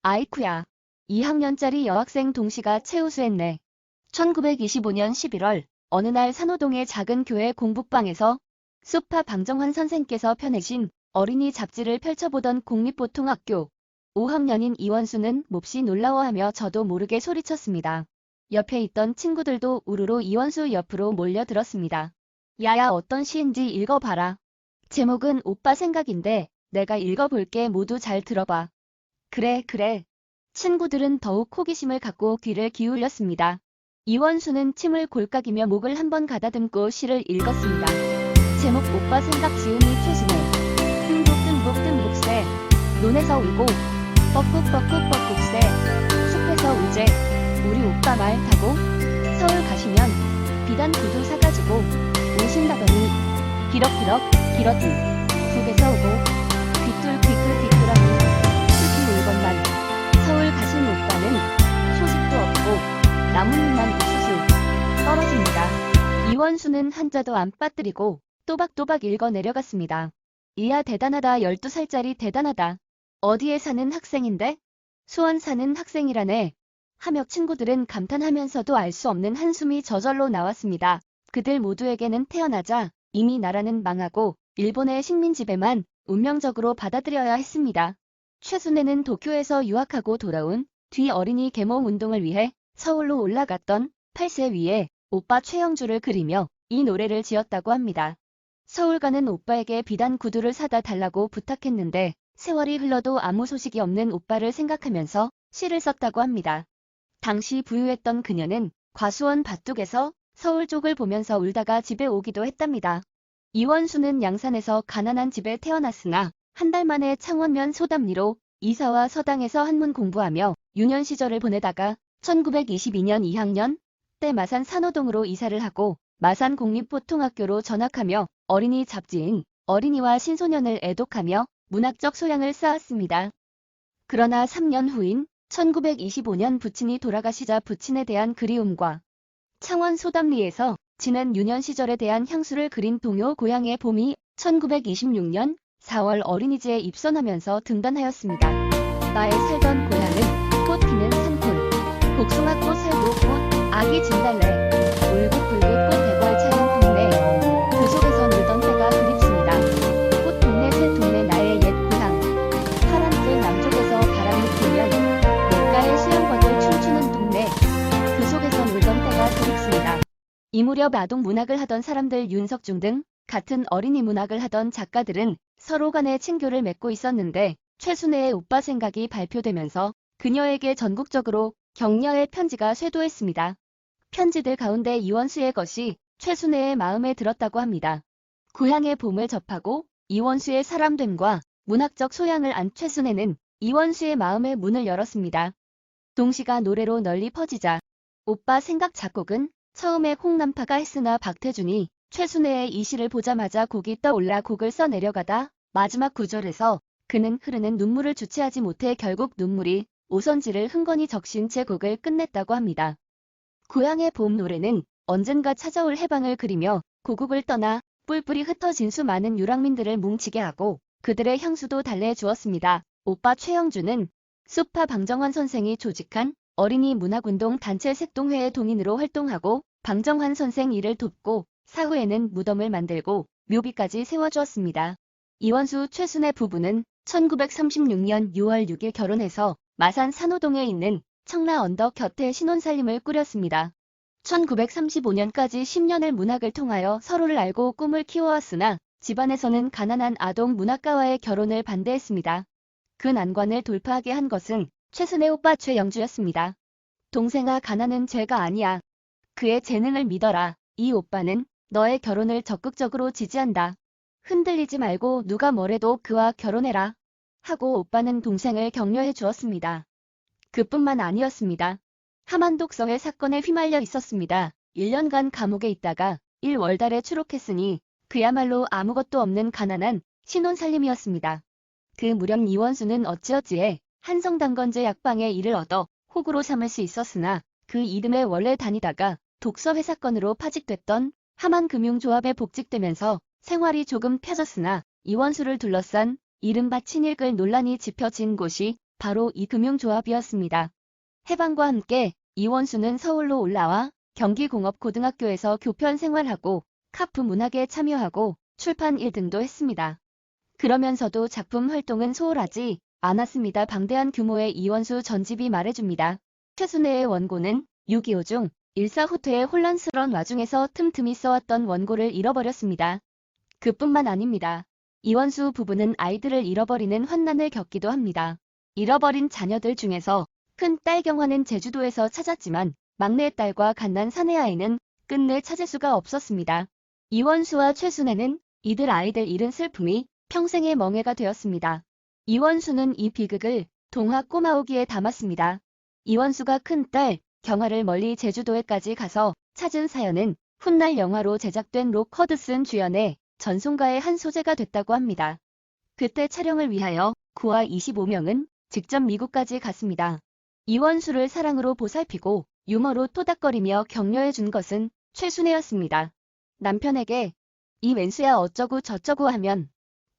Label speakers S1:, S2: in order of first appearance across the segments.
S1: 아이쿠야. 2학년짜리 여학생 동시가 최우수했네. 1925년 11월 어느 날 산호동의 작은 교회 공북방에서 수파 방정환 선생께서 펴내신 어린이 잡지를 펼쳐보던 공립보통학교 5학년인 이원수는 몹시 놀라워하며 저도 모르게 소리쳤습니다. 옆에 있던 친구들도 우르르 이원수 옆으로 몰려들었습니다. 야야, 어떤 시인지 읽어봐라. 제목은 오빠 생각인데 내가 읽어볼게. 모두 잘 들어봐. 그래. 친구들은 더욱 호기심을 갖고 귀를 기울였습니다. 이원수는 침을 골깍이며 목을 한번 가다듬고 시를 읽었습니다. 제목 오빠 생각. 지은이 최순애. 뜸북새 논에서 울고 뻐꾹새 숲에서 우재. 우리 오빠 말 타고 서울 가시면 비단 구두 사가지고 오신다더니 기럭기럭 길어진 북에서 오고 귀뚤귀뚤하니 슬피 울건만. 서울 가신 오빠는 소식도 없고 나뭇잎만 우수수 떨어집니다. 이원수는 한자도 안 빠뜨리고 또박또박 읽어 내려갔습니다. 이야, 대단하다. 12살짜리 대단하다. 어디에 사는 학생인데? 수원 사는 학생이라네. 하며 친구들은 감탄하면서도 알 수 없는 한숨이 저절로 나왔습니다. 그들 모두에게는 태어나자 이미 나라는 망하고 일본의 식민지배만 운명적으로 받아들여야 했습니다. 최순애는 도쿄에서 유학하고 돌아온 뒤 어린이 계몽 운동을 위해 서울로 올라갔던 8세 위에 오빠 최영주를 그리며 이 노래를 지었다고 합니다. 서울 가는 오빠에게 비단 구두를 사다 달라고 부탁했는데 세월이 흘러도 아무 소식이 없는 오빠를 생각하면서 시를 썼다고 합니다. 당시 부유했던 그녀는 과수원 밭둑에서 서울 쪽을 보면서 울다가 집에 오기도 했답니다. 이원수는 양산에서 가난한 집에 태어났으나 한 달 만에 창원면 소담리로 이사와 서당에서 한문 공부하며 유년 시절을 보내다가 1922년 2학년 때 마산 산호동으로 이사를 하고 마산 공립보통학교로 전학하며 어린이 잡지인 어린이와 신소년을 애독하며 문학적 소양을 쌓았습니다. 그러나 3년 후인 1925년 부친이 돌아가시자 부친에 대한 그리움과 창원 소담리에서 지난 유년 시절에 대한 향수를 그린 동요 고향의 봄이 1926년 4월 어린이집에 입선하면서 등단하였습니다. 나의 살던 고향은 꽃 피는 산골, 복숭아꽃 살도 꽃, 아기 진달래, 울긋불긋 꽃 대벌 차는 동네, 그 속에서 놀던 때가 그립습니다. 꽃 동네 새 동네 나의 옛 고향, 파란불 남쪽에서 바람이 불면 냇가에 수영권을 춤추는 동네, 그 속에서 놀던 때가 그립습니다. 이 무렵 아동 문학을 하던 사람들 윤석중 등 같은 어린이 문학을 하던 작가들은 서로 간에 친교를 맺고 있었는데 최순애의 오빠 생각이 발표되면서 그녀에게 전국적으로 격려의 편지가 쇄도했습니다. 편지들 가운데 이원수의 것이 최순애의 마음에 들었다고 합니다. 고향의 봄을 접하고 이원수의 사람됨과 문학적 소양을 안 최순애는 이원수의 마음의 문을 열었습니다. 동시가 노래로 널리 퍼지자 오빠 생각 작곡은 처음에 홍남파가 했으나 박태준이 최순애의 이 시를 보자마자 곡이 떠올라 곡을 써 내려가다 마지막 구절에서 그는 흐르는 눈물을 주체하지 못해 결국 눈물이 오선지를 흥건히 적신 채 곡을 끝냈다고 합니다. 고향의 봄 노래는 언젠가 찾아올 해방을 그리며 고국을 떠나 뿔뿔이 흩어진 수많은 유랑민들을 뭉치게 하고 그들의 향수도 달래주었습니다. 오빠 최영주는 수파 방정환 선생이 조직한 어린이 문학운동 단체 색동회의 동인으로 활동하고 방정환 선생 일을 돕고 사후에는 무덤을 만들고 묘비까지 세워주었습니다. 이원수 최순애 부부는 1936년 6월 6일 결혼해서 마산 산호동에 있는 청라 언덕 곁에 신혼살림을 꾸렸습니다. 1935년까지 10년을 문학을 통하여 서로를 알고 꿈을 키워왔으나 집안에서는 가난한 아동 문학가와의 결혼을 반대했습니다. 그 난관을 돌파하게 한 것은 최순애 오빠 최영주였습니다. 동생아, 가난은 죄가 아니야. 그의 재능을 믿어라. 이 오빠는 너의 결혼을 적극적으로 지지한다. 흔들리지 말고 누가 뭐래도 그와 결혼해라. 하고 오빠는 동생을 격려해 주었습니다. 그뿐만 아니었습니다. 하만독성의 사건에 휘말려 있었습니다. 1년간 감옥에 있다가 1월달에 추록했으니 그야말로 아무것도 없는 가난한 신혼살림이었습니다. 그 무렵 이원수는 어찌어찌해 한성당건제 약방의 일을 얻어 호구로 삼을 수 있었으나 그 이듬해 원래 다니다가 독서회사건으로 파직됐던 하만금융조합에 복직되면서 생활이 조금 펴졌으나 이원수를 둘러싼 이른바 친일글 논란이 짚혀진 곳이 바로 이 금융조합이었습니다. 해방과 함께 이원수는 서울로 올라와 경기공업고등학교에서 교편 생활하고 카프 문학에 참여하고 출판 일 등도 했습니다. 그러면서도 작품 활동은 소홀하지 않았습니다. 방대한 규모의 이원수 전집이 말해줍니다. 최순애의 원고는 6.25 중 일사후퇴의 혼란스러운 와중에서 틈틈이 써왔던 원고를 잃어버렸습니다. 그뿐만 아닙니다. 이원수 부부는 아이들을 잃어버리는 환난을 겪기도 합니다. 잃어버린 자녀들 중에서 큰 딸 경화는 제주도에서 찾았지만 막내 딸과 갓난 사내 아이는 끝내 찾을 수가 없었습니다. 이원수와 최순애는 이들 아이들 잃은 슬픔이 평생의 멍해가 되었습니다. 이원수는 이 비극을 동화 꼬마오기에 담았습니다. 이원수가 큰딸 경화를 멀리 제주도에까지 가서 찾은 사연은 훗날 영화로 제작된 록 허드슨 주연의 전송가의 한 소재가 됐다고 합니다. 그때 촬영을 위하여 구와 25명은 직접 미국까지 갔습니다. 이원수를 사랑으로 보살피고 유머로 토닥거리며 격려해 준 것은 최순애였습니다. 남편에게 이 웬수야 어쩌고 저쩌고 하면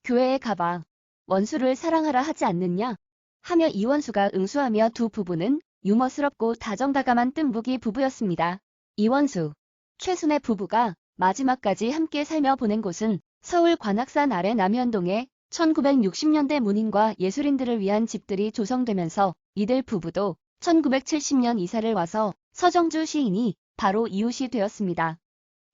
S1: 교회에 가봐. 원수를 사랑하라 하지 않느냐? 하며 이원수가 응수하며 두 부부는 유머스럽고 다정다감한 뜸부기 부부였습니다. 이원수, 최순애 부부가 마지막까지 함께 살며 보낸 곳은 서울 관악산 아래 남현동에 1960년대 문인과 예술인들을 위한 집들이 조성되면서 이들 부부도 1970년 이사를 와서 서정주 시인이 바로 이웃이 되었습니다.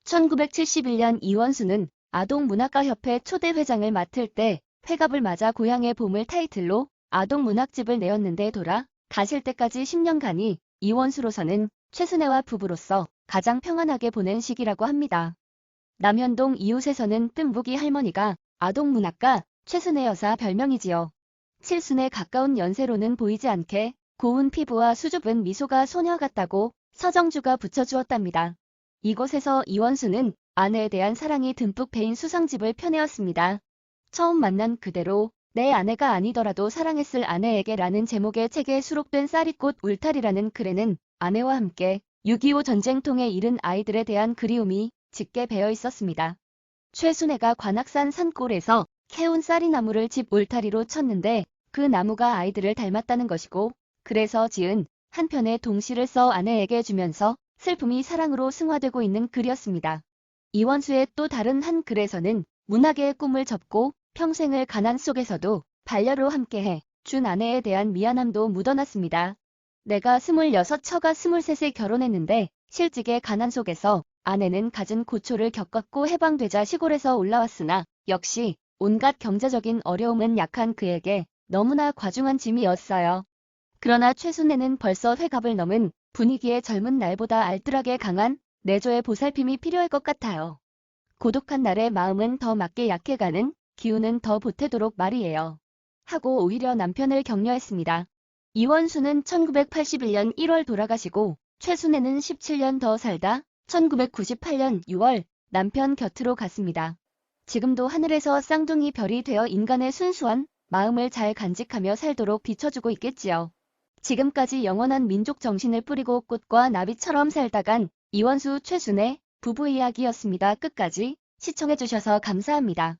S1: 1971년 이원수는 아동문학가협회 초대 회장을 맡을 때 회갑을 맞아 고향의 봄을 타이틀로 아동문학집을 내었는데 돌아 가실 때까지 10년간이 이원수로서는 최순애와 부부로서 가장 평안하게 보낸 시기라고 합니다. 남현동 이웃에서는 뜸부기 할머니가 아동문학가 최순애 여사 별명이지요. 칠순에 가까운 연세로는 보이지 않게 고운 피부와 수줍은 미소가 소녀 같다고 서정주가 붙여주었답니다. 이곳에서 이원수는 아내에 대한 사랑이 듬뿍 배인 수상집을 펴내었습니다. 처음 만난 그대로 내 아내가 아니더라도 사랑했을 아내에게 라는 제목의 책에 수록된 쌀이꽃 울타리라는 글에는 아내와 함께 6.25 전쟁통에 잃은 아이들에 대한 그리움이 짙게 배어 있었습니다. 최순애가 관악산 산골에서 캐온 쌀이나무를 집 울타리로 쳤는데 그 나무가 아이들을 닮았다는 것이고 그래서 지은 한 편의 동시를 써 아내에게 주면서 슬픔이 사랑으로 승화되고 있는 글이었습니다. 이원수의 또 다른 한 글에서는 문학의 꿈을 접고 평생을 가난 속에서도 반려로 함께해 준 아내에 대한 미안함도 묻어났습니다. 내가 26, 처가 23에 결혼했는데 실직의 가난 속에서 아내는 갖은 고초를 겪었고 해방되자 시골에서 올라왔으나 역시 온갖 경제적인 어려움은 약한 그에게 너무나 과중한 짐이었어요. 그러나 최순애는 벌써 회갑을 넘은 분위기에 젊은 날보다 알뜰하게 강한 내조의 보살핌이 필요할 것 같아요. 고독한 날의 마음은 더 맞게 약해가는 기운은 더 보태도록 말이에요. 하고 오히려 남편을 격려했습니다. 이원수는 1981년 1월 돌아가시고 최순애는 17년 더 살다 1998년 6월 남편 곁으로 갔습니다. 지금도 하늘에서 쌍둥이 별이 되어 인간의 순수한 마음을 잘 간직하며 살도록 비춰주고 있겠지요. 지금까지 영원한 민족 정신을 뿌리고 꽃과 나비처럼 살다간 이원수 최순애 부부 이야기였습니다. 끝까지 시청해주셔서 감사합니다.